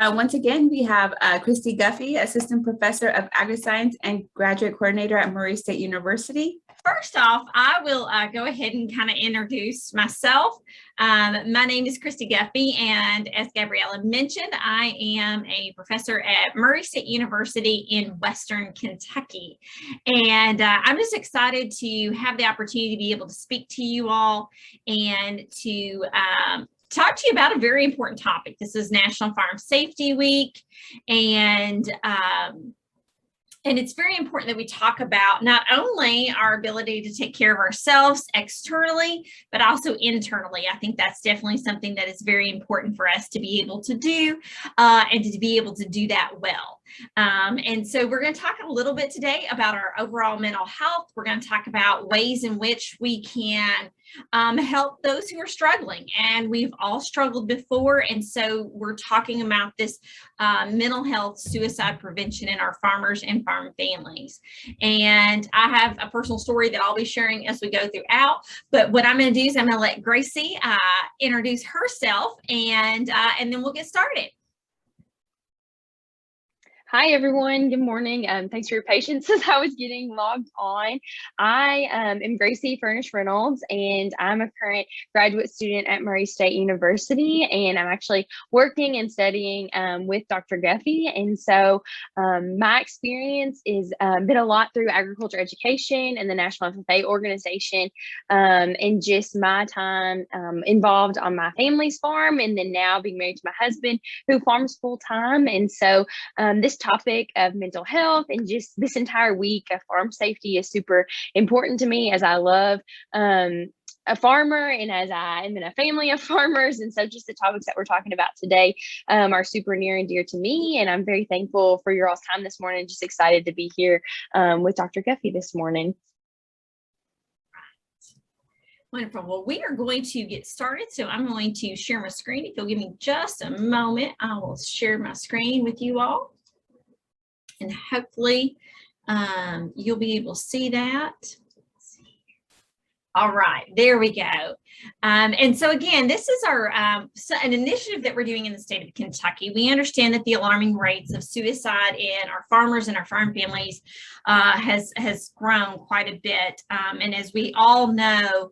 Once again, we have Christy Guffey, Assistant Professor of Agri-Science and Graduate Coordinator at Murray State University. First off, I will go ahead and kind of introduce myself. My name is Christy Guffey, and as Gabriella mentioned, I am a professor at Murray State University in Western Kentucky. And I'm just excited to have the opportunity to be able to speak to you all and to talk to you about a very important topic. This is National Farm Safety Week, and it's very important that we talk about not only our ability to take care of ourselves externally, but also internally. I think that's definitely something that is very important for us to be able to do and to be able to do that well. And so we're going to talk a little bit today about our overall mental health. We're going to talk about ways in which we can help those who are struggling, and we've all struggled before. And so we're talking about this mental health suicide prevention in our farmers and farm families. And I have a personal story that I'll be sharing as we go throughout, but what I'm going to do is I'm going to let Gracie introduce herself, and then we'll get started. Hi, everyone. Good morning. Thanks for your patience as I was getting logged on. I am Gracie Furnish Reynolds, and I'm a current graduate student at Murray State University, and I'm actually working and studying with Dr. Guffey. And so my experience is been a lot through agriculture education and the National FFA organization, and just my time involved on my family's farm, and then now being married to my husband who farms full time. And so this topic of mental health and just this entire week of farm safety is super important to me, as I love a farmer and as I am in a family of farmers. And so just the topics that we're talking about today are super near and dear to me. And I'm very thankful for your all's time this morning. Just excited to be here with Dr. Guffey this morning. Wonderful. Well, we are going to get started. So I'm going to share my screen. If you'll give me just a moment, I will share my screen with you all. And hopefully you'll be able to see that. All right, there we go. And so again, this is our an initiative that we're doing in the state of Kentucky. We understand that the alarming rates of suicide in our farmers and our farm families has grown quite a bit. And as we all know,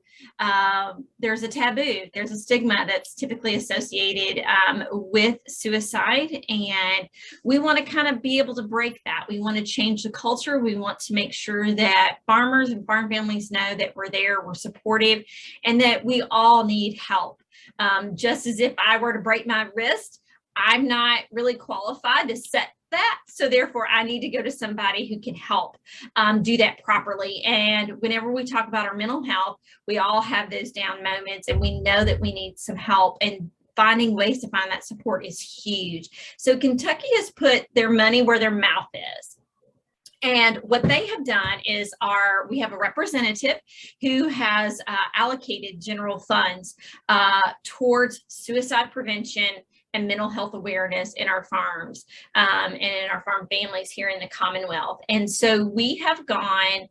there's a taboo, there's a stigma that's typically associated with suicide. And we want to kind of be able to break that. We want to change the culture. We want to make sure that farmers and farm families know that we're there, we're supportive, and that we all need help. Just as if I were to break my wrist, I'm not really qualified to set that. So therefore, I need to go to somebody who can help do that properly. And whenever we talk about our mental health, we all have those down moments, and we know that we need some help, and finding ways to find that support is huge. So Kentucky has put their money where their mouth is. And what they have done is we have a representative who has allocated general funds towards suicide prevention and mental health awareness in our farms and in our farm families here in the Commonwealth. And so we have gone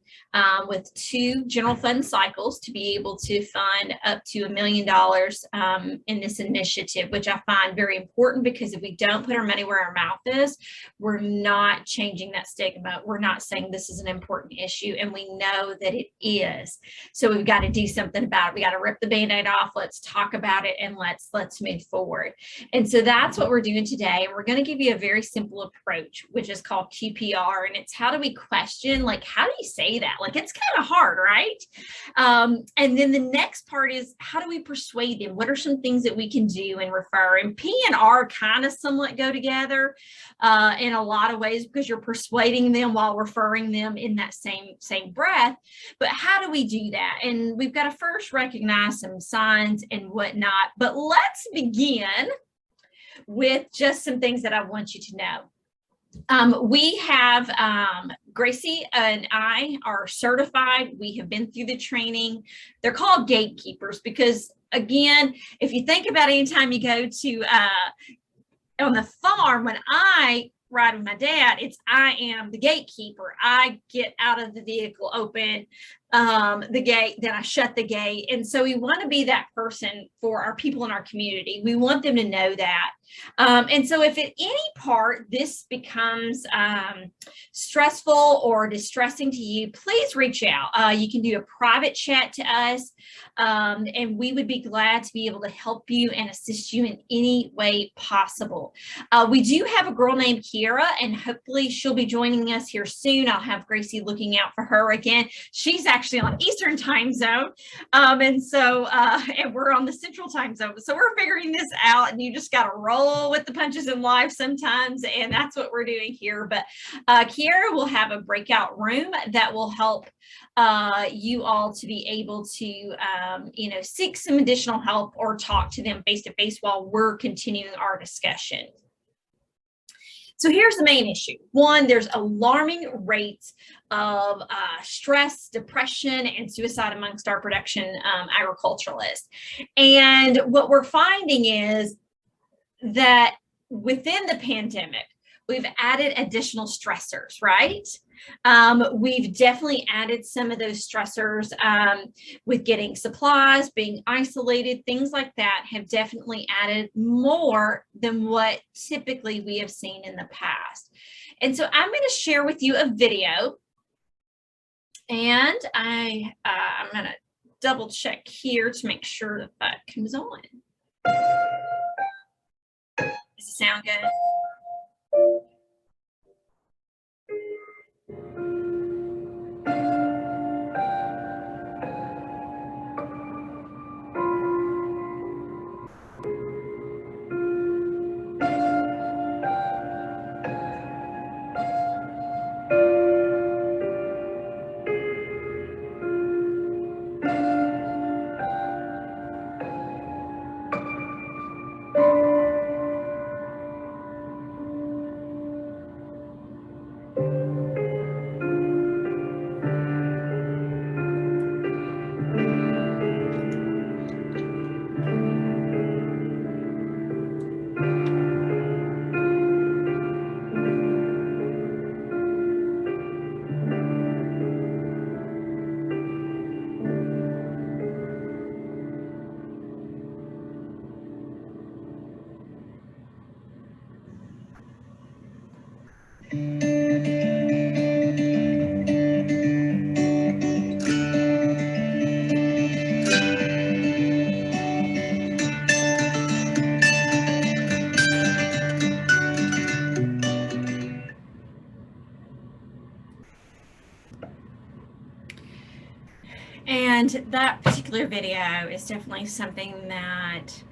with 2 general fund cycles to be able to fund up to $1 million in this initiative, which I find very important, because if we don't put our money where our mouth is, we're not changing that stigma. We're not saying this is an important issue, and we know that it is. So we've got to do something about it. We got to rip the Band-Aid off. Let's talk about it, and let's move forward. And so that's what we're doing today. And we're going to give you a very simple approach, which is called QPR. And it's how do we question, like, how do you say that? Like, it's kind of hard, right? And then the next part is, how do we persuade them? What are some things that we can do and refer? And P and R kind of somewhat go together in a lot of ways, because you're persuading them while referring them in that same breath. But how do we do that? And we've got to first recognize some signs and whatnot. But let's begin with just some things that I want you to know. We have Gracie and I are certified. We have been through the training. They're called gatekeepers because, again, if you think about any time you go to on the farm, when I ride with my dad, I am the gatekeeper. I get out of the vehicle, open the gate, then I shut the gate. And so we want to be that person for our people in our community. We want them to know that. And so if at any part this becomes stressful or distressing to you, please reach out. You can do a private chat to us, and we would be glad to be able to help you and assist you in any way possible. We do have a girl named Kiara, and hopefully she'll be joining us here soon. I'll have Gracie looking out for her again. She's actually on Eastern time zone, and we're on the Central time zone. So we're figuring this out, and you just got to roll with the punches in life sometimes, and that's what we're doing here. But Kiara will have a breakout room that will help you all to be able to seek some additional help or talk to them face to face while we're continuing our discussion. So here's the main issue. One, there's alarming rates of stress, depression, and suicide amongst our production agriculturalists. And what we're finding is that within the pandemic, we've added additional stressors, right? We've definitely added some of those stressors with getting supplies, being isolated, things like that have definitely added more than what typically we have seen in the past. And so I'm going to share with you a video, and I'm going to double check here to make sure that that comes on. Does it sound good? And that particular video is definitely something that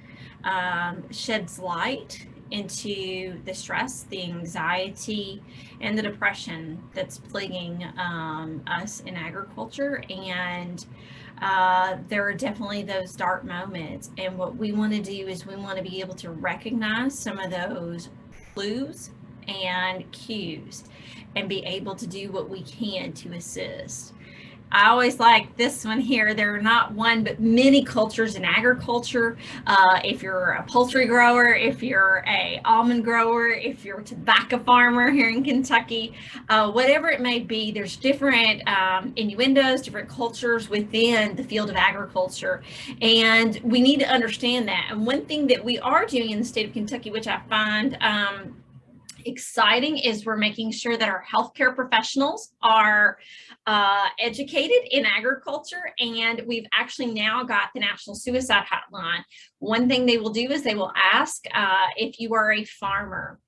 sheds light into the stress, the anxiety, and the depression that's plaguing us in agriculture. And there are definitely those dark moments. And what we want to do is we want to be able to recognize some of those clues and cues and be able to do what we can to assist. I always like this one here. There are not one, but many cultures in agriculture. If you're a poultry grower, if you're a almond grower, if you're a tobacco farmer here in Kentucky, whatever it may be, there's different innuendos, different cultures within the field of agriculture. And we need to understand that. And one thing that we are doing in the state of Kentucky, which I find exciting, is we're making sure that our healthcare professionals are educated in agriculture, and we've actually now got the National Suicide Hotline. One thing they will do is they will ask if you are a farmer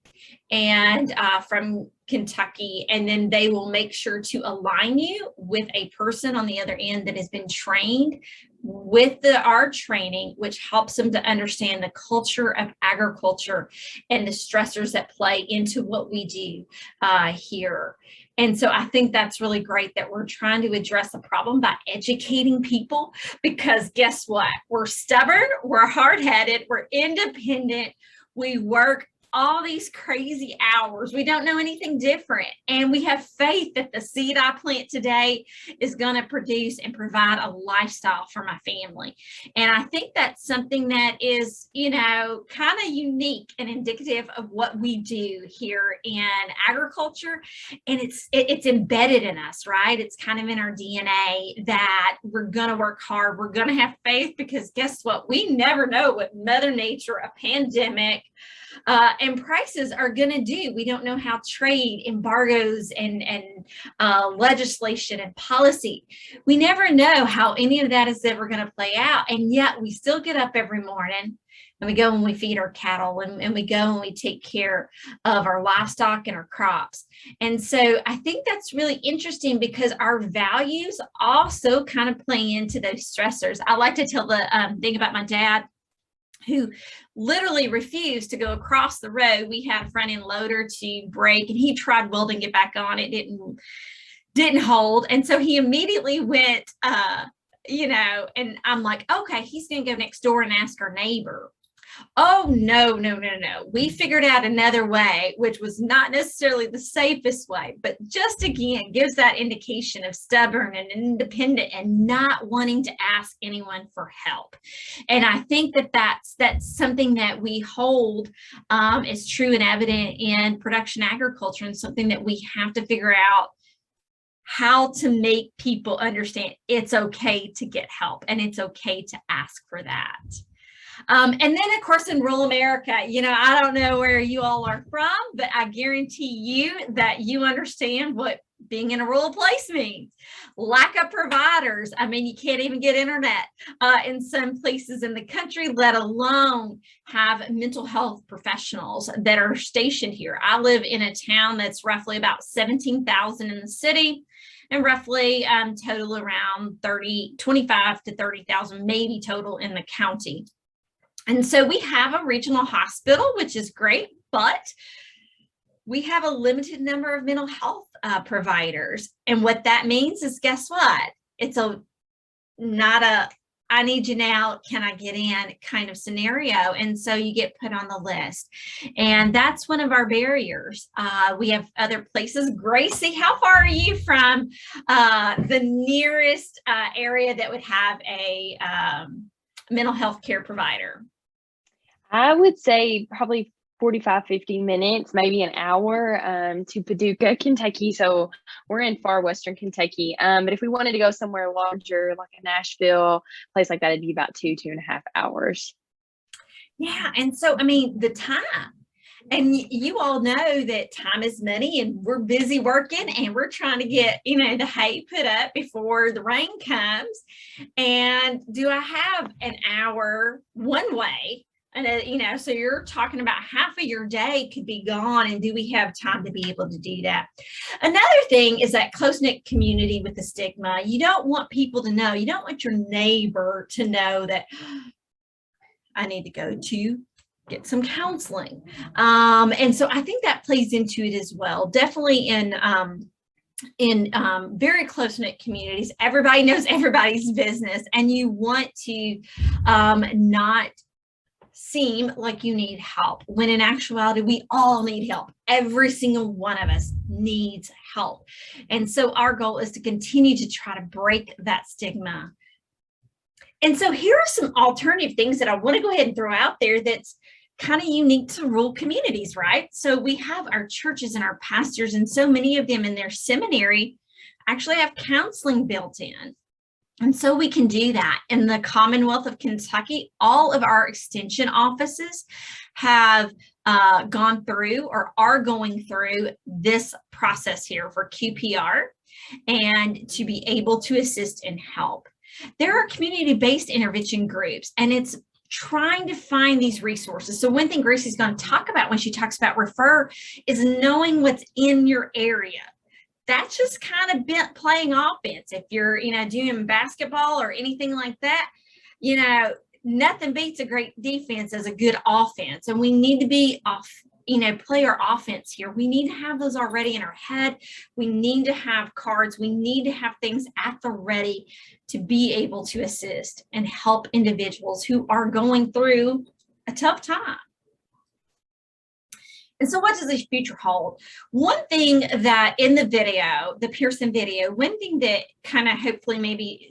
and from Kentucky, and then they will make sure to align you with a person on the other end that has been trained with our training, which helps them to understand the culture of agriculture and the stressors that play into what we do here. And so I think that's really great that we're trying to address the problem by educating people, because guess what? We're stubborn, we're hard-headed, we're independent, we work all these crazy hours. We don't know anything different. And we have faith that the seed I plant today is going to produce and provide a lifestyle for my family. And I think that's something that is, you know, kind of unique and indicative of what we do here in agriculture. And it's embedded in us, right? It's kind of in our DNA that we're going to work hard. We're going to have faith, because guess what? We never know what Mother Nature, a pandemic, and prices are going to do. We don't know how trade embargoes and legislation and policy, we never know how any of that is ever going to play out. And yet we still get up every morning and we go and we feed our cattle, and we go and we take care of our livestock and our crops. And so I think that's really interesting, because our values also kind of play into those stressors. I like to tell the thing about my dad, who literally refused to go across the road. We had a front end loader to break, and he tried welding it back on. It didn't hold. And so he immediately went, you know, and I'm like, okay, he's going to go next door and ask our neighbor. Oh, no. We figured out another way, which was not necessarily the safest way, but just again, gives that indication of stubborn and independent and not wanting to ask anyone for help. And I think that that's something that we hold is true and evident in production agriculture, and something that we have to figure out how to make people understand it's okay to get help, and it's okay to ask for that. And then, of course, in rural America, you know, I don't know where you all are from, but I guarantee you that you understand what being in a rural place means. Lack of providers. I mean, you can't even get internet in some places in the country, let alone have mental health professionals that are stationed here. I live in a town that's roughly about 17,000 in the city, and roughly total around 25 to 30,000 maybe total in the county. And so we have a regional hospital, which is great, but we have a limited number of mental health providers. And what that means is, guess what? It's not a I need you now, can I get in kind of scenario. And so you get put on the list. And that's one of our barriers. We have other places. Gracie, how far are you from the nearest area that would have a mental health care provider? I would say probably 45, 50 minutes, maybe an hour to Paducah, Kentucky. So we're in far Western Kentucky. But if we wanted to go somewhere larger, like a Nashville, place like that, it'd be about 2.5 hours. Yeah. And so, I mean, the time, and you all know that time is money, and we're busy working, and we're trying to get, you know, the hay put up before the rain comes. And do I have an hour one way? And, you know, so you're talking about half of your day could be gone. And do we have time to be able to do that? Another thing is that close-knit community with the stigma. You don't want people to know, you don't want your neighbor to know that I need to go to get some counseling. And so I think that plays into it as well. Definitely in very close-knit communities, everybody knows everybody's business, and you want to not seem like you need help, when in actuality, we all need help. Every single one of us needs help. And so our goal is to continue to try to break that stigma. And so here are some alternative things that I want to go ahead and throw out there that's kind of unique to rural communities, right? So we have our churches and our pastors, and so many of them in their seminary actually have counseling built in. And so we can do that. In the Commonwealth of Kentucky, all of our extension offices have gone through or are going through this process here for QPR, and to be able to assist and help. There are community-based intervention groups, and it's trying to find these resources. So one thing Gracie's going to talk about when she talks about refer is knowing what's in your area. That's just kind of playing offense. If you're, you know, doing basketball or anything like that, you know, nothing beats a great defense as a good offense. And we need to be off, you know, play our offense here. We need to have those already in our head. We need to have cards. We need to have things at the ready to be able to assist and help individuals who are going through a tough time. And so what does the future hold? One thing that in the video, the Pearson video, one thing that kind of hopefully maybe,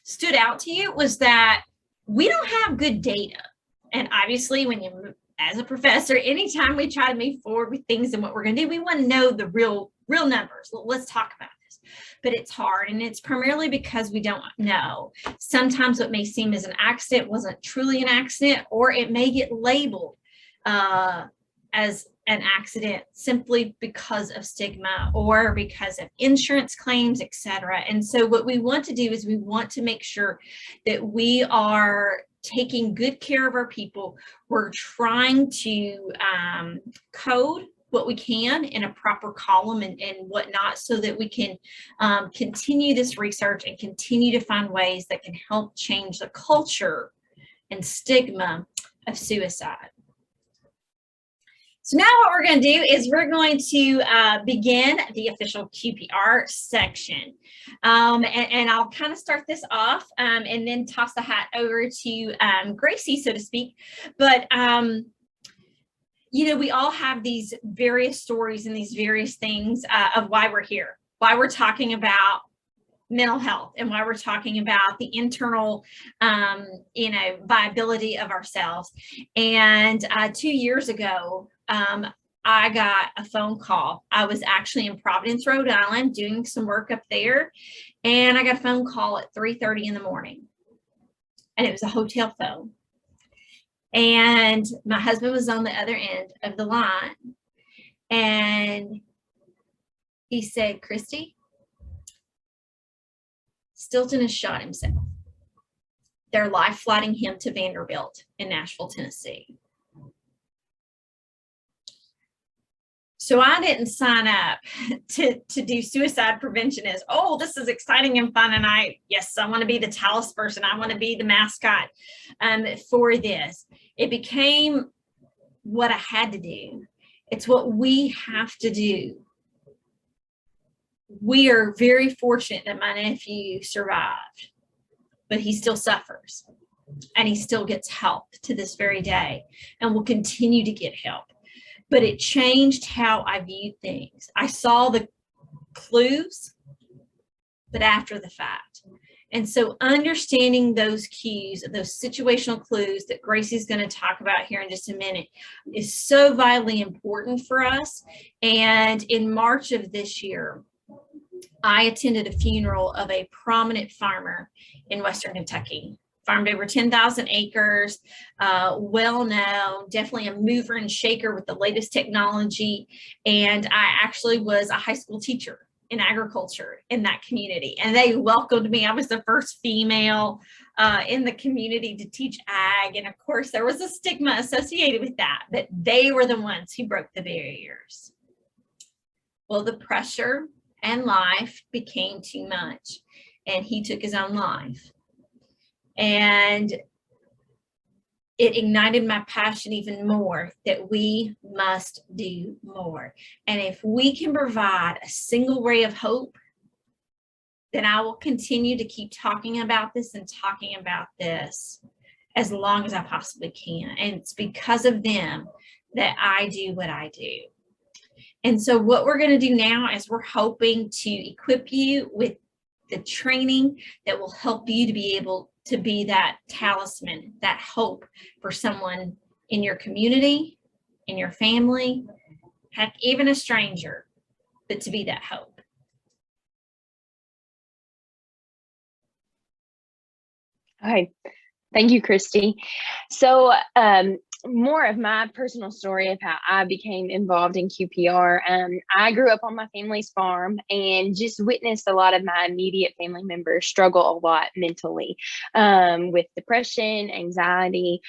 stood out to you was that we don't have good data. And obviously when you, as a professor, anytime we try to move forward with things and what we're going to do, we want to know the real numbers. Let's talk about this. But it's hard, and it's primarily because we don't know. Sometimes what may seem as an accident wasn't truly an accident, or it may get labeled as an accident simply because of stigma or because of insurance claims, etc. And so what we want to do is we want to make sure that we are taking good care of our people. We're trying to code what we can in a proper column and whatnot, so that we can continue this research and continue to find ways that can help change the culture and stigma of suicide. So now what we're going to do is we're going to begin the official QPR section. And I'll kind of start this off and then toss the hat over to Gracie, so to speak. But, we all have these various stories and these various things of why we're here, why we're talking about mental health, and why we're talking about the internal, viability of ourselves. And 2 years ago, I got a phone call. I was actually in Providence, Rhode Island, doing some work up there. And I got a phone call at 3:30 in the morning. And it was a hotel phone. And my husband was on the other end of the line. And he said, "Christy, Stilton has shot himself. They're life flighting him to Vanderbilt in Nashville, Tennessee." So I didn't sign up to do suicide prevention as, oh, this is exciting and fun. And I want to be the Talos person. I want to be the mascot for this. It became what I had to do. It's what we have to do. We are very fortunate that my nephew survived, but he still suffers, and he still gets help to this very day, and will continue to get help. But it changed how I viewed things. I saw the clues, but after the fact. And so understanding those cues, those situational clues that Gracie's going to talk about here in just a minute, is so vitally important for us. And in March of this year, I attended a funeral of a prominent farmer in Western Kentucky. Farmed over 10,000 acres, well known, definitely a mover and shaker with the latest technology. And I actually was a high school teacher in agriculture in that community. And they welcomed me. I was the first female in the community to teach ag. And of course, there was a stigma associated with that, but they were the ones who broke the barriers. Well, the pressure and life became too much, and he took his own life. And it ignited my passion even more that we must do more. And if we can provide a single ray of hope, then I will continue to keep talking about this and talking about this as long as I possibly can. And it's because of them that I do what I do. And so what we're going to do now is we're hoping to equip you with the training that will help you to be able to be that talisman, that hope for someone in your community, in your family, heck, even a stranger, but to be that hope. Okay, thank you, Christy. So more of my personal story of how I became involved in QPR. I grew up on my family's farm and just witnessed a lot of my immediate family members struggle a lot mentally with depression, anxiety,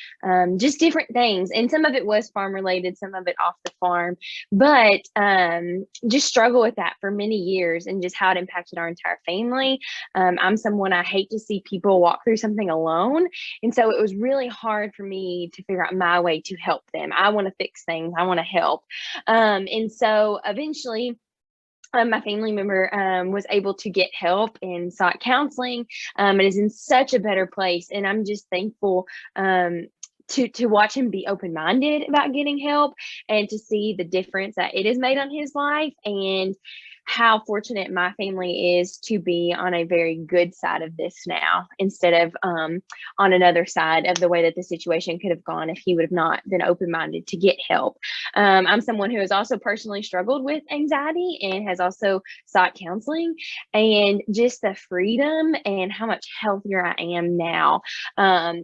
just different things. And some of it was farm related, some of it off the farm, but just struggle with that for many years and just how it impacted our entire family. I'm someone, I hate to see people walk through something alone. And so it was really hard for me to figure out my way to help them. I want to fix things. I want to help. And so eventually, my family member was able to get help and sought counseling. It is in such a better place. And I'm just thankful to watch him be open-minded about getting help and to see the difference that it has made on his life, and how fortunate my family is to be on a very good side of this now, instead of on another side of the way that the situation could have gone if he would have not been open-minded to get help. I'm someone who has also personally struggled with anxiety and has also sought counseling, and just the freedom and how much healthier I am now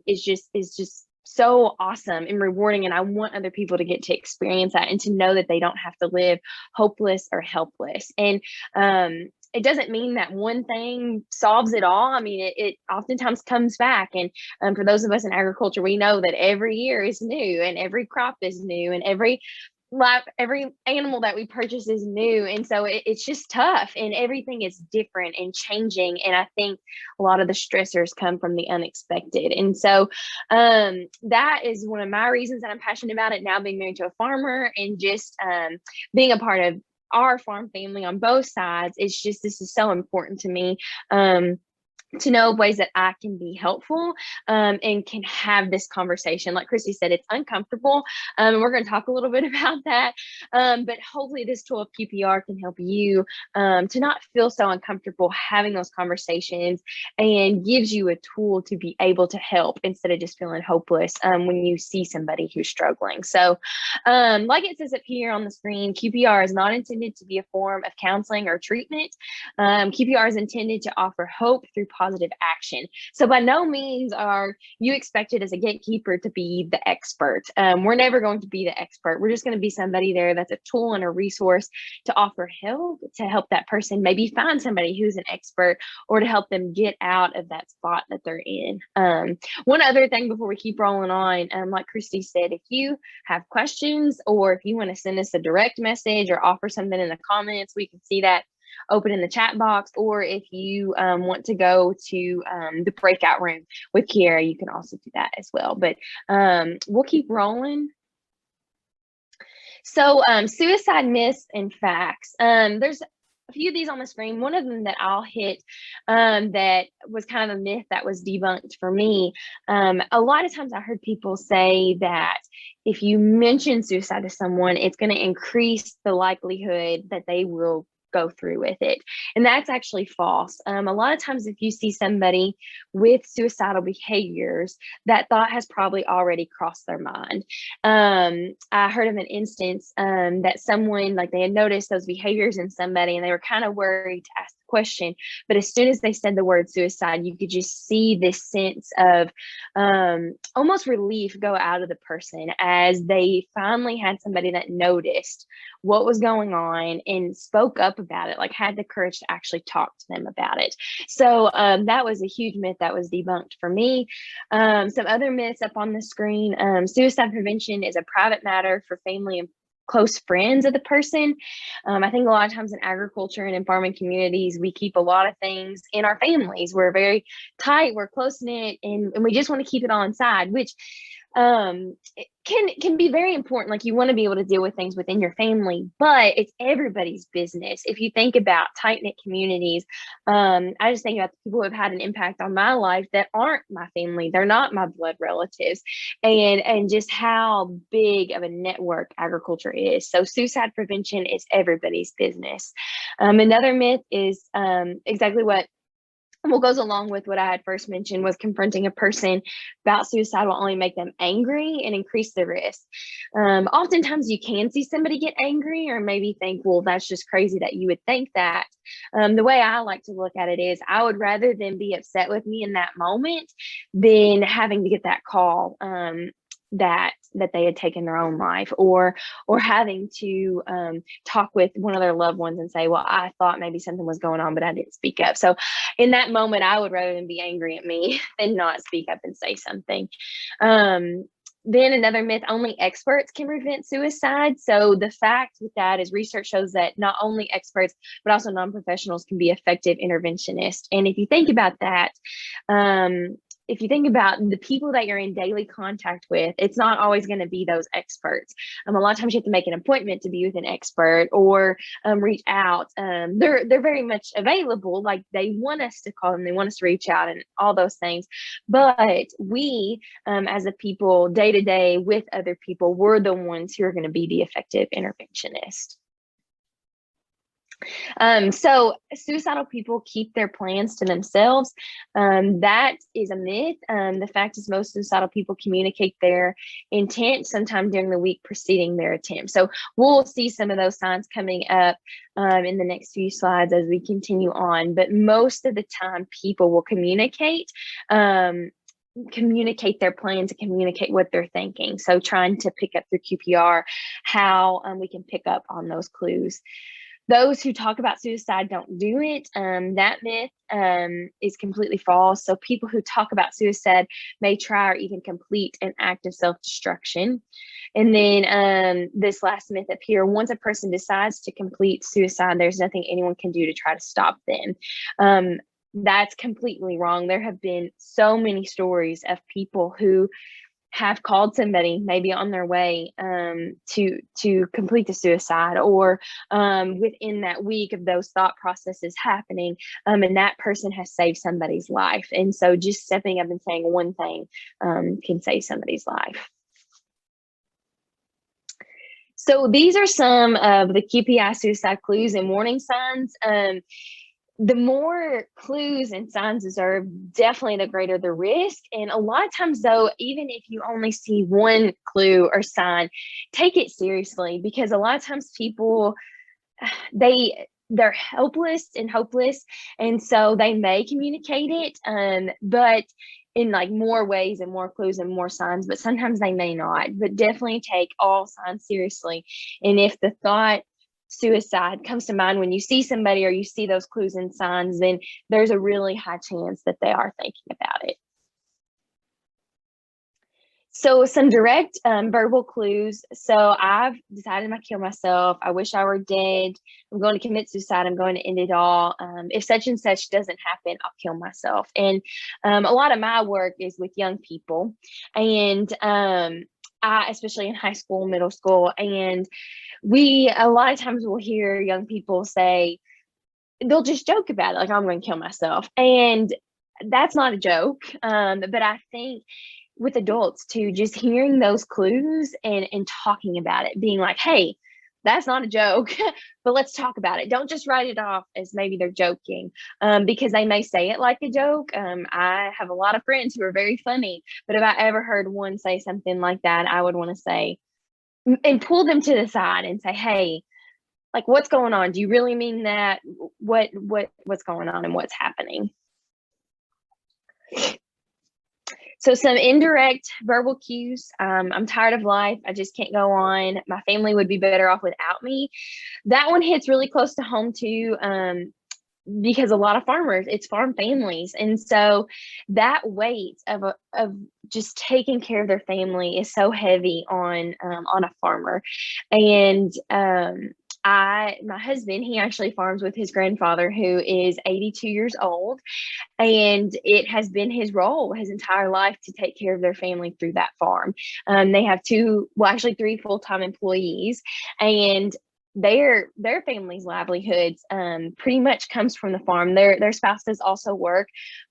is just so awesome and rewarding. And I want other people to get to experience that and to know that they don't have to live hopeless or helpless. And it doesn't mean that one thing solves it all. I mean, it oftentimes comes back. And for those of us in agriculture, we know that every year is new and every crop is new and every animal that we purchase is new. And so it's just tough, and everything is different and changing. And I think a lot of the stressors come from the unexpected. And so that is one of my reasons that I'm passionate about it now, being married to a farmer and just being a part of our farm family on both sides. It's just, this is so important to me. To know ways that I can be helpful and can have this conversation. Like Christy said, it's uncomfortable. And we're going to talk a little bit about that. But hopefully this tool of QPR can help you to not feel so uncomfortable having those conversations, and gives you a tool to be able to help instead of just feeling hopeless when you see somebody who's struggling. So like it says up here on the screen, QPR is not intended to be a form of counseling or treatment. QPR is intended to offer hope through positive action. So by no means are you expected as a gatekeeper to be the expert. We're never going to be the expert. We're just going to be somebody there that's a tool and a resource to offer help, to help that person maybe find somebody who's an expert, or to help them get out of that spot that they're in. One other thing before we keep rolling on, like Christy said, if you have questions or if you want to send us a direct message or offer something in the comments, we can see that open in the chat box. Or if you want to go to the breakout room with Kiara, you can also do that as well. But we'll keep rolling. So suicide myths and facts. There's a few of these on the screen. One of them that I'll hit that was kind of a myth that was debunked for me. A lot of times I heard people say that if you mention suicide to someone, it's going to increase the likelihood that they will go through with it. And that's actually false. A lot of times if you see somebody with suicidal behaviors, that thought has probably already crossed their mind. I heard of an instance that someone, like, they had noticed those behaviors in somebody and they were kind of worried to ask the question, but as soon as they said the word suicide, you could just see this sense of almost relief go out of the person as they finally had somebody that noticed what was going on and spoke up about it, like had the courage to actually talk to them about it. So that was a huge myth that was debunked for me. Some other myths up on the screen. Suicide prevention is a private matter for family and close friends of the person. I think a lot of times in agriculture and in farming communities, we keep a lot of things in our families. We're very tight, we're close knit, and we just want to keep it all inside, which it can be very important. Like, you want to be able to deal with things within your family, but it's everybody's business. If you think about tight-knit communities, I just think about the people who have had an impact on my life that aren't my family, they're not my blood relatives, and just how big of a network agriculture is. So suicide prevention is everybody's business. Another myth is exactly what goes along with what I had first mentioned, was confronting a person about suicide will only make them angry and increase the risk. Oftentimes you can see somebody get angry or maybe think, well, that's just crazy that you would think that. The way I like to look at it is, I would rather them be upset with me in that moment than having to get that call that they had taken their own life, or having to talk with one of their loved ones and say, well, I thought maybe something was going on, but I didn't speak up. So in that moment, I would rather them be angry at me than not speak up and say something. Then another myth, only experts can prevent suicide. So the fact with that is research shows that not only experts, but also non-professionals can be effective interventionists. And if you think about that, if you think about the people that you're in daily contact with, it's not always going to be those experts. A lot of times you have to make an appointment to be with an expert or reach out. They're very much available. Like they want us to call them, they want us to reach out and all those things. But we, as a people day to day with other people, we're the ones who are going to be the effective interventionist. So suicidal people keep their plans to themselves. That is a myth. The fact is most suicidal people communicate their intent sometime during the week preceding their attempt. So we'll see some of those signs coming up in the next few slides as we continue on. But most of the time people will communicate their plans and communicate what they're thinking. So trying to pick up through QPR how we can pick up on those clues. Those who talk about suicide don't do it. That myth is completely false. So people who talk about suicide may try or even complete an act of self-destruction. And then this last myth up here, once a person decides to complete suicide, there's nothing anyone can do to try to stop them. That's completely wrong. There have been so many stories of people who have called somebody maybe on their way to complete the suicide, or within that week of those thought processes happening, and that person has saved somebody's life. And so just stepping up and saying one thing can save somebody's life. So these are some of the QPI suicide clues and warning signs. The more clues and signs observed, definitely the greater the risk. And a lot of times though, even if you only see one clue or sign, take it seriously, because a lot of times people, they're helpless and hopeless. And so they may communicate it, but in like more ways and more clues and more signs, but sometimes they may not. But definitely take all signs seriously. And if the thought suicide comes to mind when you see somebody or you see those clues and signs, then there's a really high chance that they are thinking about it. So some direct verbal clues. So I've decided to kill myself. I wish I were dead. I'm going to commit suicide. I'm going to end it all. If such and such doesn't happen, I'll kill myself. And a lot of my work is with young people, and especially in high school, middle school, and a lot of times we'll hear young people say, they'll just joke about it, like, I'm going to kill myself. And that's not a joke. But I think with adults too, just hearing those clues and talking about it, being like, hey, that's not a joke, but let's talk about it. Don't just write it off as maybe they're joking, because they may say it like a joke. I have a lot of friends who are very funny, but if I ever heard one say something like that, I would want to say, and pull them to the side and say, hey, like, what's going on? Do you really mean that? What's going on and what's happening? So some indirect verbal cues. I'm tired of life. I just can't go on. My family would be better off without me. That one hits really close to home too, because a lot of farmers, it's farm families. And so that weight of just taking care of their family is so heavy on a farmer. And my husband, he actually farms with his grandfather, who is 82 years old, and it has been his role his entire life to take care of their family through that farm. They have three full-time employees, and their family's livelihoods pretty much comes from the farm. Their spouses also work,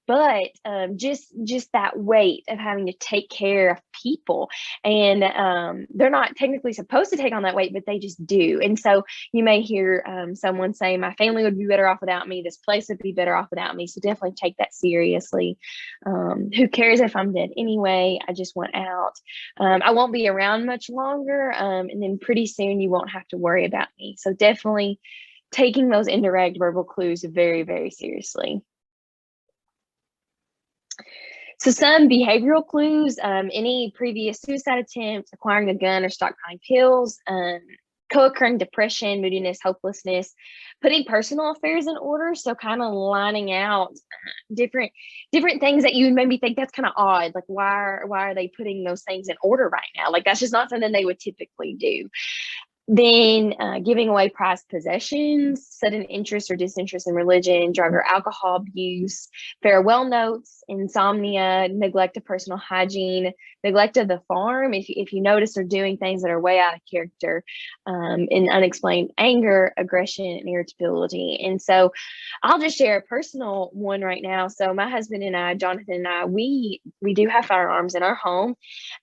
but just that weight of having to take care of people, and they're not technically supposed to take on that weight, but they just do. And so you may hear someone say, my family would be better off without me, this place would be better off without me. So definitely take that seriously. Who cares if I'm dead anyway? I just want out. I won't be around much longer, and then pretty soon you won't have to worry about me. So definitely taking those indirect verbal clues very, very seriously. So some behavioral clues, any previous suicide attempts, acquiring a gun or stockpiling pills, co-occurring depression, moodiness, hopelessness, putting personal affairs in order. So kind of lining out different things that you maybe think that's kind of odd. Like, why are they putting those things in order right now? Like, that's just not something they would typically do. Then giving away prized possessions, sudden interest or disinterest in religion, drug or alcohol abuse, farewell notes, insomnia, neglect of personal hygiene, neglect of the farm. If you notice they're doing things that are way out of character, and unexplained anger, aggression, and irritability. And so I'll just share a personal one right now. So my husband and I, Jonathan and I, we do have firearms in our home,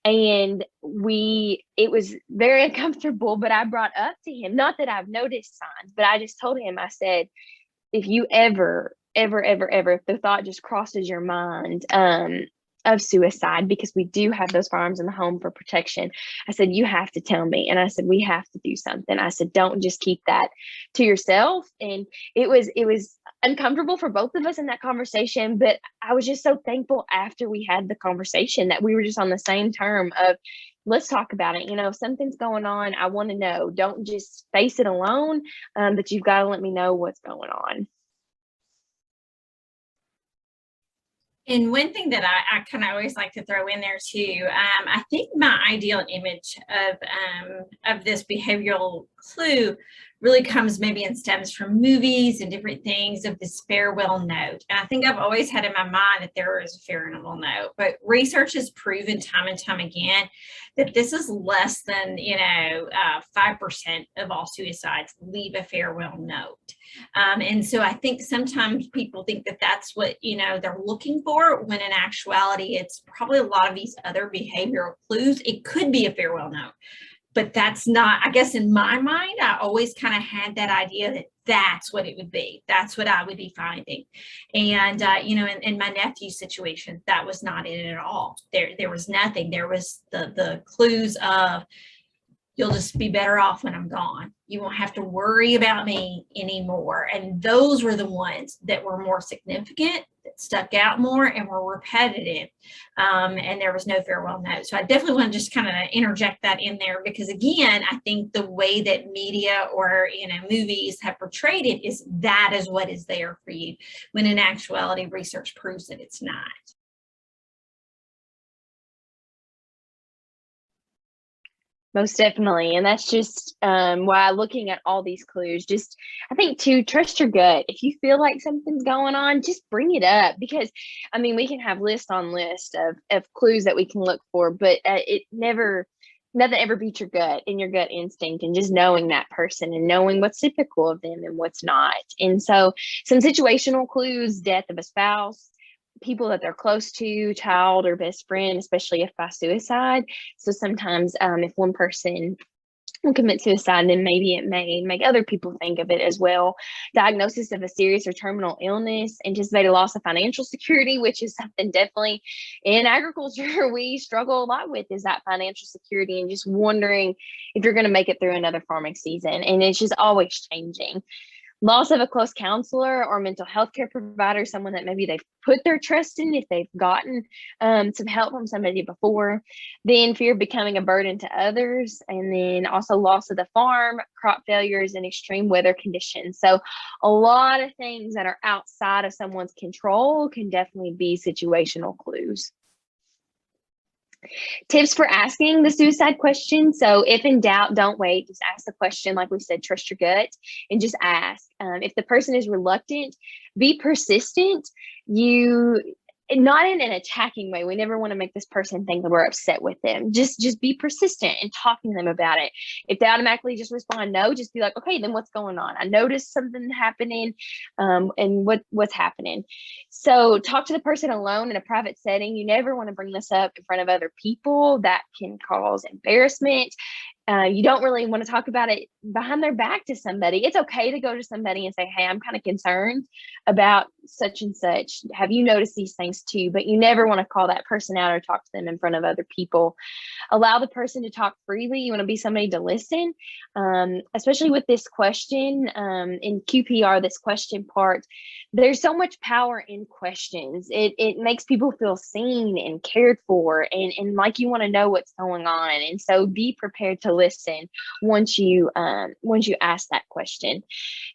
and it was very uncomfortable, but I brought up to him, not that I've noticed signs, but I just told him, I said, if you ever, if the thought just crosses your mind, of suicide, because we do have those firearms in the home for protection, I said, you have to tell me. And I said, we have to do something. I said, don't just keep that to yourself. And it was uncomfortable for both of us in that conversation, but I was just so thankful after we had the conversation that we were just on the same term of, let's talk about it. If something's going on, I want to know. Don't just face it alone, but you've got to let me know what's going on. And one thing that I kind of always like to throw in there too, I think my ideal image of this behavioral clue really comes maybe and stems from movies and different things of this farewell note. And I think I've always had in my mind that there is a farewell note, but research has proven time and time again that this is less than 5% of all suicides leave a farewell note. And so I think sometimes people think that that's what they're looking for, when in actuality it's probably a lot of these other behavioral clues. It could be a farewell note, but that's not, I guess in my mind, I always kind of had that idea that that's what it would be. That's what I would be finding. And, in my nephew's situation, that was not it at all. There was nothing. There was the clues of, you'll just be better off when I'm gone. You won't have to worry about me anymore. And those were the ones that were more significant, that stuck out more and were repetitive. And there was no farewell note. So I definitely want to just kind of interject that in there, because again, I think the way that media or, movies have portrayed it is that is what is there for you, when in actuality, research proves that it's not. Most definitely. And that's just why looking at all these clues, just, I think too, trust your gut. If you feel like something's going on, just bring it up, because we can have list on list of clues that we can look for, but nothing ever beats your gut and your gut instinct, and just knowing that person and knowing what's typical of them and what's not. And so some situational clues: death of a spouse, people that they're close to, child or best friend, especially if by suicide. So sometimes if one person will commit suicide, then maybe it may make other people think of it as well. Diagnosis of a serious or terminal illness, anticipated loss of financial security, which is something definitely in agriculture we struggle a lot with, is that financial security, and just wondering if you're going to make it through another farming season. And it's just always changing. Loss of a close counselor or mental health care provider, someone that maybe they've put their trust in if they've gotten some help from somebody before. Then fear of becoming a burden to others. And then also loss of the farm, crop failures, and extreme weather conditions. So a lot of things that are outside of someone's control can definitely be situational clues. Tips for asking the suicide question. So if in doubt, don't wait. Just ask the question. Like we said, trust your gut and just ask. If the person is reluctant, be persistent. Not in an attacking way. We never want to make this person think that we're upset with them. Just be persistent in talking to them about it. If they automatically just respond no, just be like, okay, then what's going on? I noticed something happening, and what's happening. So talk to the person alone in a private setting. You never want to bring this up in front of other people. That can cause embarrassment. You don't really want to talk about it behind their back to somebody. It's okay to go to somebody and say, hey, I'm kind of concerned about such and such. Have you noticed these things too? But you never want to call that person out or talk to them in front of other people. Allow the person to talk freely. You want to be somebody to listen, especially with this question in QPR, this question part. There's so much power in questions. It makes people feel seen and cared for, and like you want to know what's going on. And so be prepared to listen once you ask that question.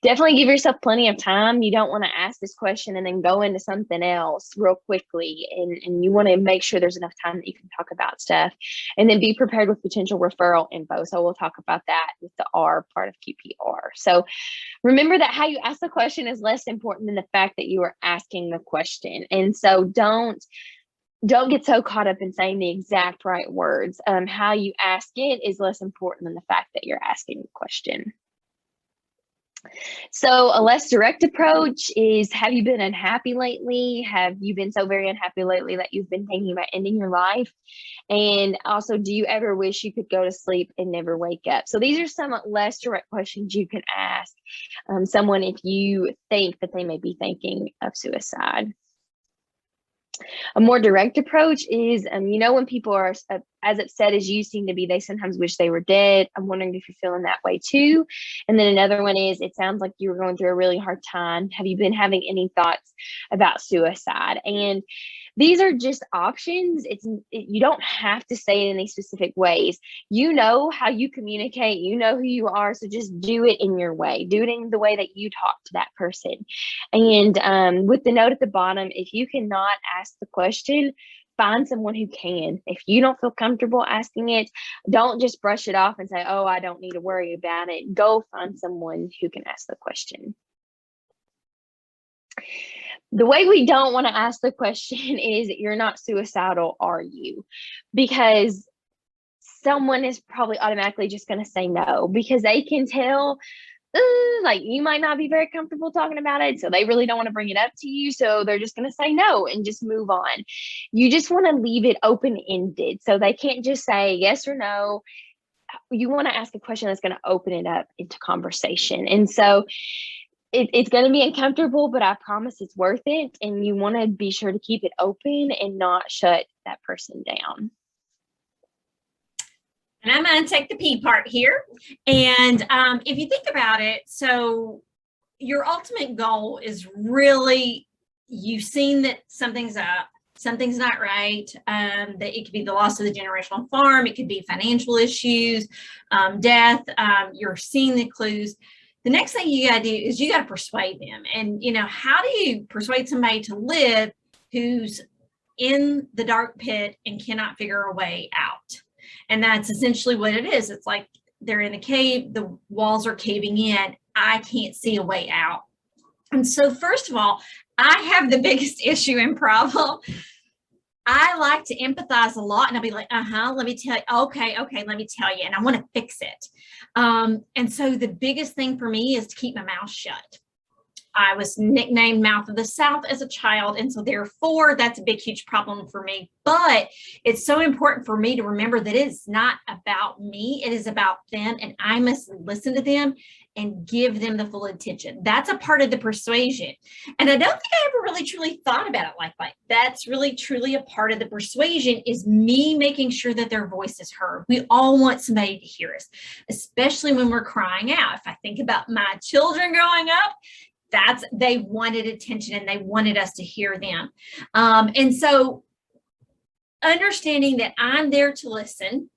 Definitely give yourself plenty of time. You don't want to ask this question and then go into something else real quickly. And you want to make sure there's enough time that you can talk about stuff, and then be prepared with potential referral info. So we'll talk about that with the R part of QPR. So remember that how you ask the question is less important than the fact that you are asking the question. And so don't get so caught up in saying the exact right words. How you ask it is less important than the fact that you're asking the question. So a less direct approach is, have you been unhappy lately? Have you been so very unhappy lately that you've been thinking about ending your life? And also, do you ever wish you could go to sleep and never wake up? So these are some less direct questions you can ask someone if you think that they may be thinking of suicide. A more direct approach is, when people are as upset as you seem to be, they sometimes wish they were dead. I'm wondering if you're feeling that way too. And then another one is, it sounds like you were going through a really hard time. Have you been having any thoughts about suicide? And these are just options. You don't have to say it in these specific ways. You know how you communicate, you know who you are. So just do it in your way. Do it in the way that you talk to that person. And with the note at the bottom, if you cannot ask the question, find someone who can. If you don't feel comfortable asking it, don't just brush it off and say, oh, I don't need to worry about it. Go find someone who can ask the question. The way we don't want to ask the question is, you're not suicidal, are you? Because someone is probably automatically just going to say no, because they can tell like you might not be very comfortable talking about it. So they really don't want to bring it up to you. So they're just going to say no and just move on. You just want to leave it open-ended. So they can't just say yes or no. You want to ask a question that's going to open it up into conversation. And so it's going to be uncomfortable, but I promise it's worth it. And you want to be sure to keep it open and not shut that person down. And I'm going to take the P part here. And if you think about it, so your ultimate goal is really, you've seen that something's up, something's not right, that it could be the loss of the generational farm, it could be financial issues, death, you're seeing the clues. The next thing you got to do is you got to persuade them. And, how do you persuade somebody to live who's in the dark pit and cannot figure a way out? And that's essentially what it is. It's like they're in a cave, the walls are caving in. I can't see a way out. And so first of all, I have the biggest issue and problem. I like to empathize a lot, and I'll be like, let me tell you. Okay, let me tell you. And I want to fix it. And so the biggest thing for me is to keep my mouth shut. I was nicknamed Mouth of the South as a child. And so therefore, that's a big, huge problem for me. But it's so important for me to remember that it's not about me. It is about them. And I must listen to them and give them the full attention. That's a part of the persuasion. And I don't think I ever really truly thought about it like that. That's really truly a part of the persuasion, is me making sure that their voice is heard. We all want somebody to hear us, especially when we're crying out. If I think about my children growing up, they wanted attention and they wanted us to hear them. And so understanding that I'm there to listen,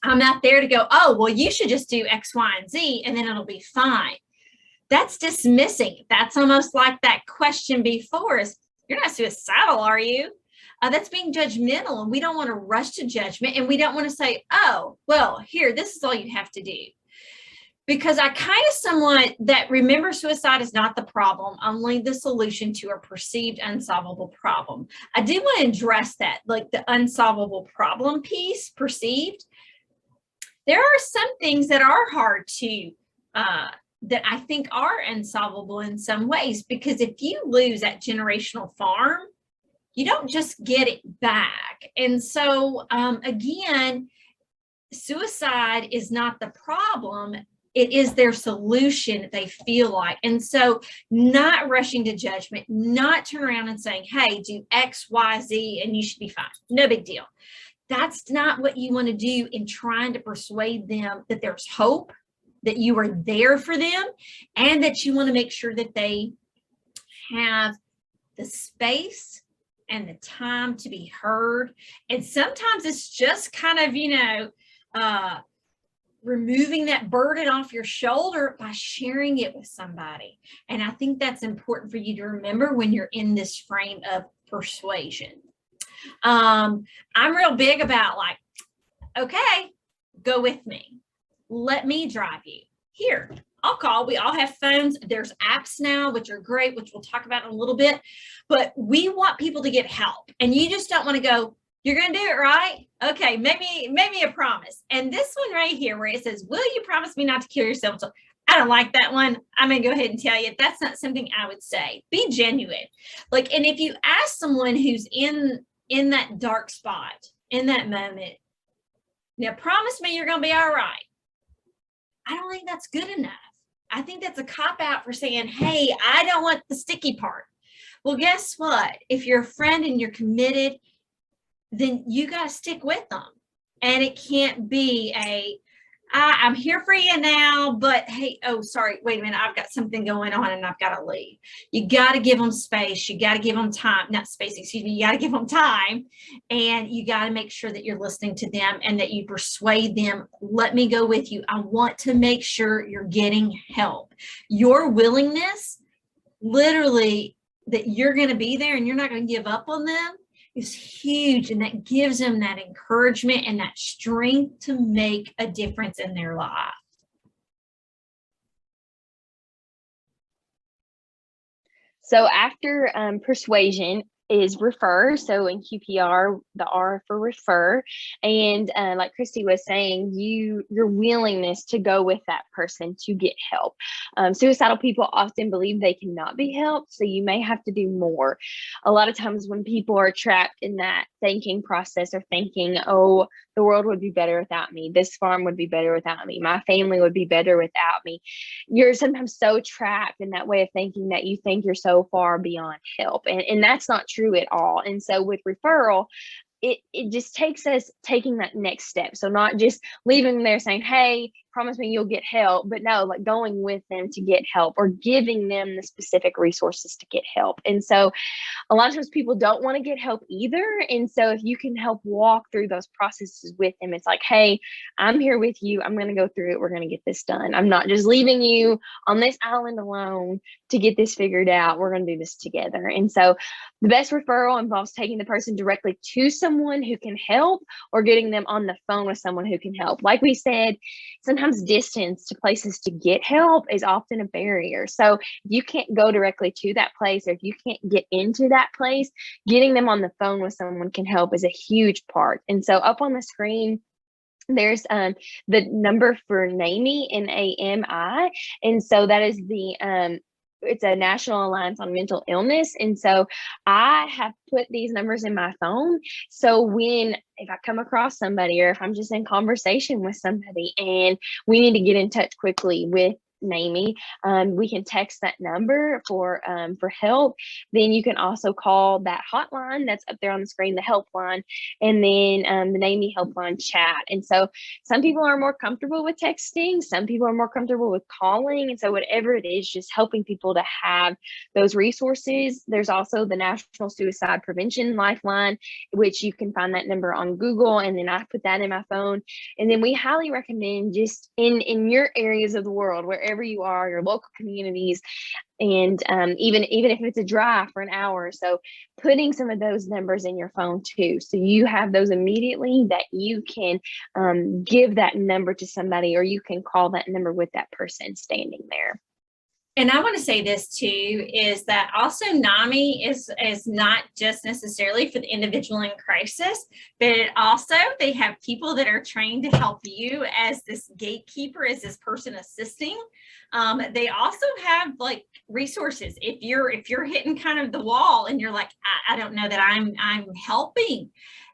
I'm not there to go, oh, well, you should just do X, Y, and Z, and then it'll be fine. That's dismissing. That's almost like that question before is, you're not suicidal, are you? That's being judgmental, and we don't want to rush to judgment, and we don't want to say, oh, well, here, this is all you have to do. Because I kind of somewhat that remember, suicide is not the problem, only the solution to a perceived unsolvable problem. I do want to address that, like the unsolvable problem piece, perceived. There are some things that are hard to, that I think are unsolvable in some ways, because if you lose that generational farm, you don't just get it back. And so again, suicide is not the problem. It is their solution, they feel like. And so not rushing to judgment, not turn around and saying, hey, do X, Y, Z, and you should be fine. No big deal. That's not what you want to do in trying to persuade them that there's hope, that you are there for them, and that you want to make sure that they have the space and the time to be heard. And sometimes it's just kind of, removing that burden off your shoulder by sharing it with somebody. And I think that's important for you to remember when you're in this frame of persuasion. I'm real big about like, okay, go with me. Let me drive you. Here, I'll call. We all have phones. There's apps now, which are great, which we'll talk about in a little bit. But we want people to get help. And you just don't want to go, you're going to do it, right? Okay, maybe a promise. And this one right here where it says, will you promise me not to kill yourself? So I don't like that one. I'm going to go ahead and tell you that's not something I would say. Be genuine. Like, and if you ask someone who's in that dark spot, in that moment, now promise me you're going to be all right. I don't think that's good enough. I think that's a cop out for saying, hey, I don't want the sticky part. Well, guess what? If you're a friend and you're committed, then you got to stick with them. And it can't be I'm here for you now, but hey, oh, sorry, wait a minute, I've got something going on and I've got to leave. You got to give them space. You got to give them time, not space, excuse me. You got to give them time, and you got to make sure that you're listening to them and that you persuade them. Let me go with you. I want to make sure you're getting help. Your willingness, literally, that you're going to be there and you're not going to give up on them, is huge, and that gives them that encouragement and that strength to make a difference in their life. So after persuasion is refer. So in QPR, the R for refer. And like Christy was saying, your willingness to go with that person to get help. Suicidal people often believe they cannot be helped, so you may have to do more. A lot of times when people are trapped in that thinking process or thinking, oh, the world would be better without me, this farm would be better without me, my family would be better without me, you're sometimes so trapped in that way of thinking that you think you're so far beyond help. And that's not true at all. And so with referral, it just takes us taking that next step. So not just leaving them there saying, hey, promise me you'll get help, but no, like going with them to get help or giving them the specific resources to get help. And so a lot of times people don't want to get help either. And so if you can help walk through those processes with them, it's like, hey, I'm here with you. I'm going to go through it. We're going to get this done. I'm not just leaving you on this island alone to get this figured out. We're going to do this together. And so the best referral involves taking the person directly to someone who can help or getting them on the phone with someone who can help. Like we said, sometimes distance to places to get help is often a barrier. So if you can't go directly to that place, or if you can't get into that place, getting them on the phone with someone can help is a huge part. And so up on the screen, there's the number for NAMI, NAMI. And so that is it's a National Alliance on Mental Illness. And so I have put these numbers in my phone. So if I come across somebody, or if I'm just in conversation with somebody and we need to get in touch quickly with NAMI, we can text that number for help. Then you can also call that hotline that's up there on the screen, the helpline, and then the NAMI helpline chat. And so some people are more comfortable with texting, some people are more comfortable with calling. And so whatever it is, just helping people to have those resources. There's also the National Suicide Prevention Lifeline, which you can find that number on Google, and then I put that in my phone. And then we highly recommend, just in your areas of the world, wherever you are, your local communities, and even if it's a drive for an hour or so, putting some of those numbers in your phone too, so you have those immediately, that you can give that number to somebody, or you can call that number with that person standing there. And I want to say this too, is that also NAMI is not just necessarily for the individual in crisis, but they have people that are trained to help you as this gatekeeper, as this person assisting. They also have like resources. If you're hitting kind of the wall and you're like, I don't know that I'm helping,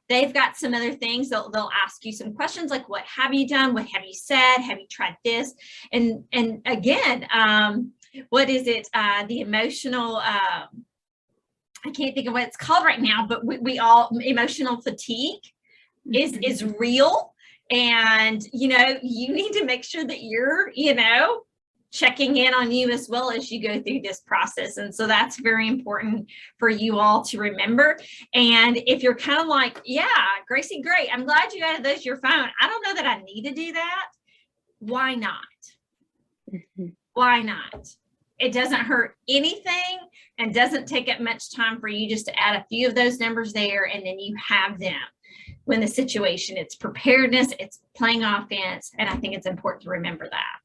they've got some other things. They'll ask you some questions like, what have you done? What have you said? Have you tried this? And again, what is it? The emotional, I can't think of what it's called right now, but emotional fatigue is real. And, you need to make sure that you're, checking in on you as well as you go through this process. And so that's very important for you all to remember. And if you're kind of like, yeah, Gracie, great, I'm glad you added those to your phone, I don't know that I need to do that. why not? Mhm. Why not? It doesn't hurt anything and doesn't take up much time for you just to add a few of those numbers there, and then you have them when the situation, it's preparedness, it's playing offense, and I think it's important to remember that.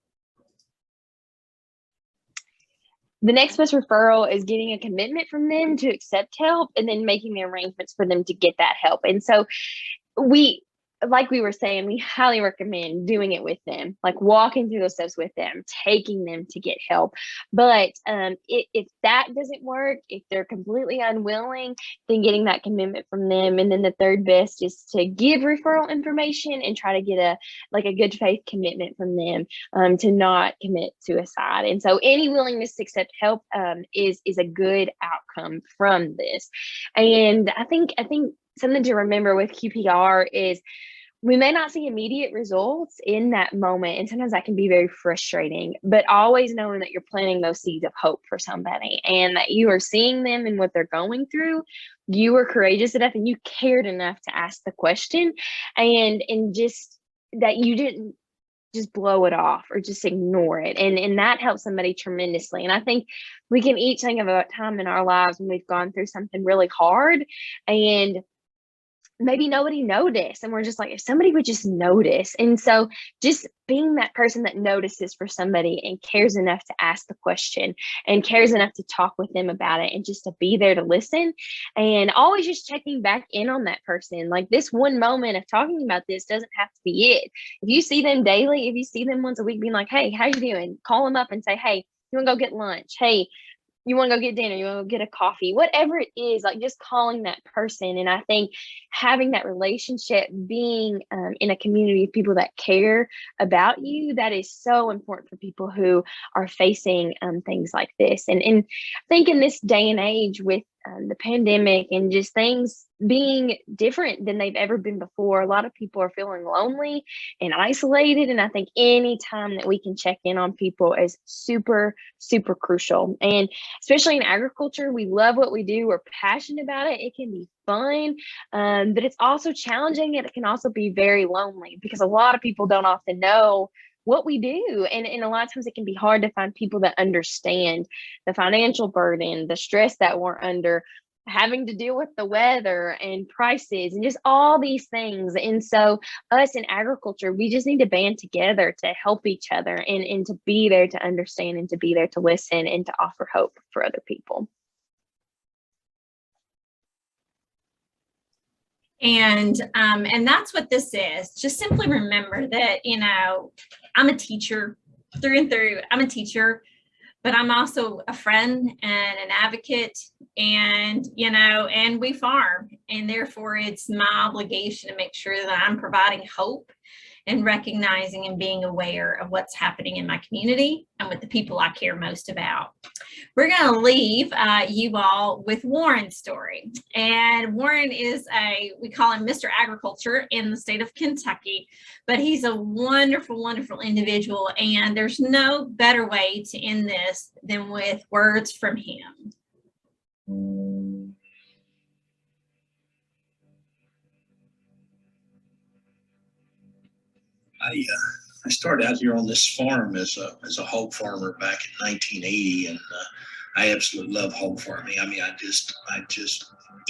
The next best referral is getting a commitment from them to accept help and then making the arrangements for them to get that help. And so like we were saying, we highly recommend doing it with them, like walking through those steps with them, taking them to get help. But if that doesn't work, if they're completely unwilling, then getting that commitment from them. And then the third best is to give referral information and try to get a good faith commitment from them to not commit suicide. And so any willingness to accept help is a good outcome from this. And I think something to remember with QPR is we may not see immediate results in that moment, and sometimes that can be very frustrating, but always knowing that you're planting those seeds of hope for somebody and that you are seeing them and what they're going through. You were courageous enough and you cared enough to ask the question, and just that you didn't just blow it off or just ignore it. And that helps somebody tremendously. And I think we can each think of a time in our lives when we've gone through something really hard and maybe nobody noticed, and we're just like, if somebody would just notice. And so just being that person that notices for somebody and cares enough to ask the question and cares enough to talk with them about it and just to be there to listen, and always just checking back in on that person. Like, this one moment of talking about this doesn't have to be it. If you see them daily, if you see them once a week, being like, hey, how you doing? Call them up and say, hey, you want to go get lunch? Hey, you want to go get dinner, you want to go get a coffee, whatever it is, like just calling that person. And I think having that relationship, being in a community of people that care about you, that is so important for people who are facing things like this. And I think in this day and age with the pandemic and just things being different than they've ever been before, a lot of people are feeling lonely and isolated. And I think any time that we can check in on people is super, super crucial. And especially in agriculture, we love what we do. We're passionate about it. It can be fun, but it's also challenging, and it can also be very lonely because a lot of people don't often know what we do. And a lot of times it can be hard to find people that understand the financial burden, the stress that we're under, having to deal with the weather and prices and just all these things. And so us in agriculture, we just need to band together to help each other and to be there to understand and to be there to listen and to offer hope for other people. And that's what this is. Just simply remember that, I'm a teacher through and through. I'm a teacher, but I'm also a friend and an advocate, and we farm, and therefore it's my obligation to make sure that I'm providing hope and recognizing and being aware of what's happening in my community and with the people I care most about. We're going to leave you all with Warren's story. And Warren is we call him Mr. Agriculture in the state of Kentucky, but he's a wonderful, wonderful individual. And there's no better way to end this than with words from him. I started out here on this farm as a hog farmer back in 1980, and I absolutely love hog farming. I mean, I just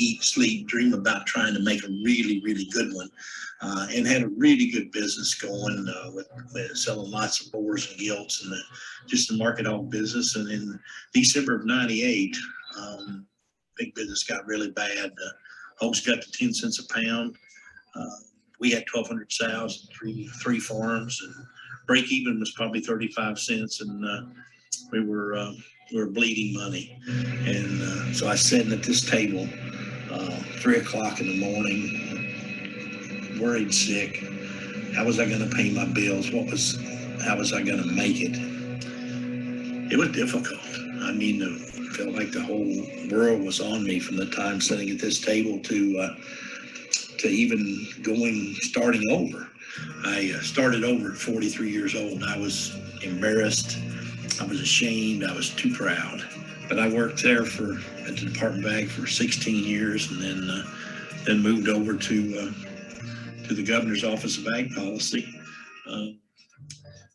eat, sleep, dream about trying to make a really, really good one, and had a really good business going with selling lots of boars and gilts and just the market hog business. And in December of '98, big business got really bad. Hogs got to 10 cents a pound. We had 1,200 sows, three farms, and break even was probably 35 cents, and we were bleeding money. And so I was sitting at this table, 3 o'clock in the morning, worried sick. How was I going to pay my bills? How was I going to make it? It was difficult. I mean, it felt like the whole world was on me from the time sitting at this table to even starting over. I started over at 43 years old. I was embarrassed. I was ashamed. I was too proud. But I worked there at the Department of Ag for 16 years, and then moved over to the Governor's Office of Ag Policy.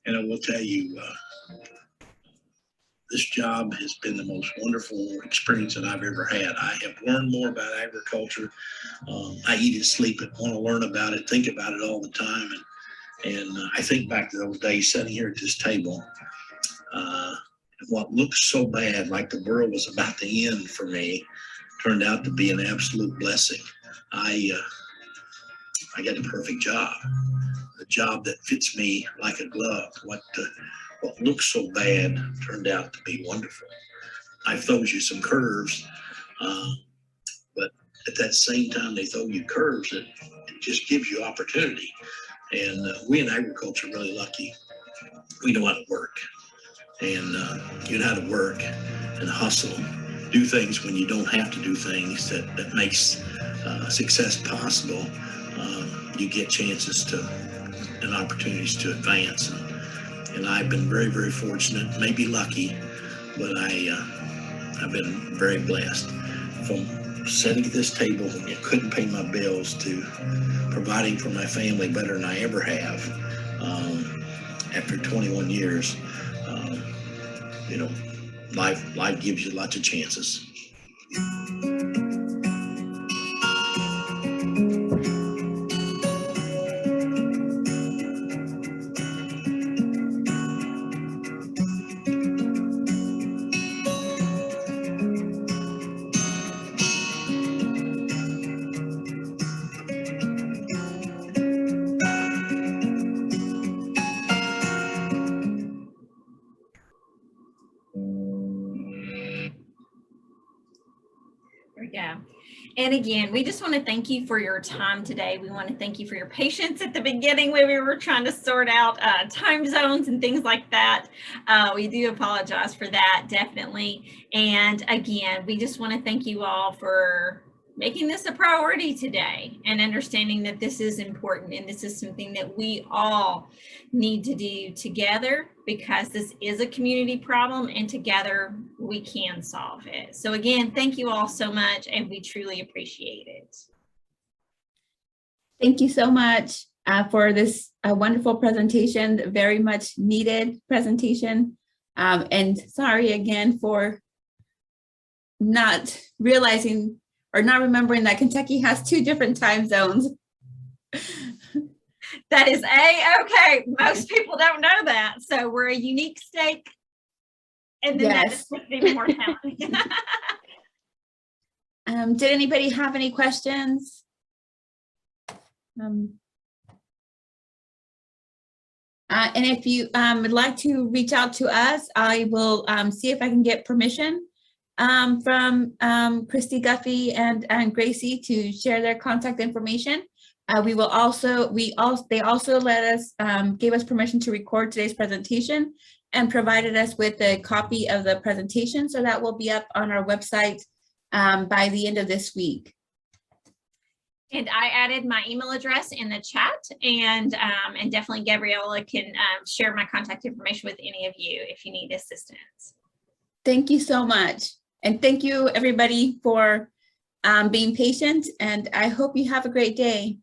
And I will tell you, this job has been the most wonderful experience that I've ever had. I have learned more about agriculture. I eat it, sleep it, want to learn about it, think about it all the time. And I think back to those days sitting here at this table, what looked so bad, like the world was about to end for me, turned out to be an absolute blessing. I got the perfect job, a job that fits me like a glove. What looks so bad turned out to be wonderful. I throws you some curves, but at that same time they throw you curves, it just gives you opportunity. And we in agriculture are really lucky. We know how to work, and you know how to work and hustle, do things when you don't have to do things that makes success possible. You get chances to and opportunities to advance. And I've been very, very fortunate, maybe lucky, but I've been very blessed. From sitting at this table when you couldn't pay my bills to providing for my family better than I ever have. After 21 years, you know, life gives you lots of chances. Yeah. And again, we just want to thank you for your time today. We want to thank you for your patience at the beginning when we were trying to sort out time zones and things like that. We do apologize for that, definitely. And again, we just want to thank you all for making this a priority today and understanding that this is important and this is something that we all need to do together, because this is a community problem and together we can solve it. So again, thank you all so much, and we truly appreciate it. Thank you so much for this wonderful presentation, very much needed presentation. And sorry again for not realizing or not remembering that Kentucky has 2 different time zones. That is A-okay. Most people don't know that. So we're a unique state. And then Yes. that makes it even more challenging. Did anybody have any questions? And if you would like to reach out to us, I will see if I can get permission from Christy Guffey and Gracie to share their contact information. They also let us, gave us permission to record today's presentation and provided us with a copy of the presentation. So that will be up on our website by the end of this week. And I added my email address in the chat, and definitely Gabriella can share my contact information with any of you if you need assistance. Thank you so much. And thank you everybody for being patient, and I hope you have a great day.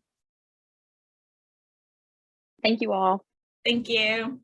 Thank you all. Thank you.